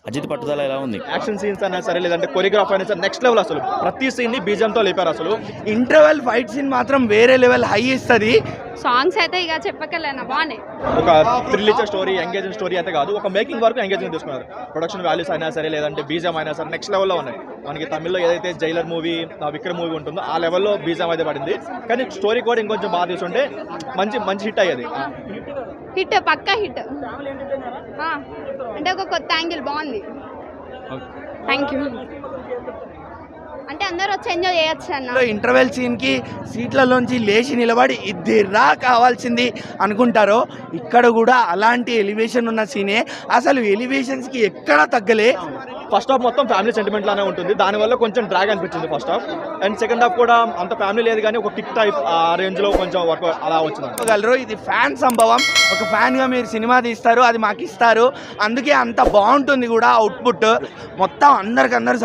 అజిత్ పట్టుదల ఎలా ఉంది? యాక్షన్ సీన్స్ అయినా సరే లేదంటే కొరియోగ్రాఫ్ అయినా సరే నెక్స్ట్ లెవెల్. అసలు ప్రతి సీన్ ని బీజంతో లేపారు. అసలు ఇంటర్వెల్ ఫైట్ సీన్ మాత్రం వేరే లెవెల్ హై ఇస్తుంది. సాంగ్స్ అయితే ఇక చెప్పకలేనా బాగున్నాయి. ఒక థ్రిల్ ఇచ్చే స్టోరీ, ఎంగేజింగ్ స్టోరీ అయితే కాదు, ఒక మేకింగ్ వరకు ఎంగేజింగ్ తీసుకున్నారు. ప్రొడక్షన్ వాల్యూస్ అయినా సరే లేదంటే బీజం అయినా సరే నెక్స్ట్ లెవెల్లో ఉన్నాయి. మనకి తమిళ్లో ఏదైతే జైలర్ మూవీ, విక్రమ్ మూవీ ఉంటుందో ఆ లెవెల్లో బీజం అయితే పడింది. కానీ స్టోరీ కూడా ఇంకొంచెం బాగా తీసుంటే మంచి హిట్ అయ్యేది. హిట్ పక్కా హిట్. అంటే ఒక కొత్త యాంగిల్ బాగుంది. Thank you. అంటే అందరూ వచ్చి ఎంజాయ్ చేయొచ్చు అన్న. ఇంటర్వెల్ సీన్ కి సీట్లలోంచి లేచి నిలబడి ఇద్దరా కావాల్సింది అనుకుంటారో ఇక్కడ కూడా అలాంటి ఎలివేషన్ ఉన్న సీనే. అసలు ఎలివేషన్స్ కి ఎక్కడా తగ్గలే. ఫస్ట్ హాఫ్ మొత్తం ఫ్యామిలీ సెంటిమెంట్ లానే ఉంటుంది, దానివల్ల కొంచెం డ్రాగ్ అనిపించింది first half. And second half కూడా అంత ఫ్యామిలీ లేదు కానీ ఒక కిక్ టైప్ ఆ రేంజ్ లో కొంచెం వర్క్ అలా వచ్చింది. ఇది ఫ్యాన్ సంభవం. ఒక ఫ్యాన్ గా మీరు సినిమా తీస్తారు, అది మాకు ఇస్తారు, అందుకే అంత బాగుంటుంది కూడా అవుట్పుట్. మొత్తం అందరికందరూ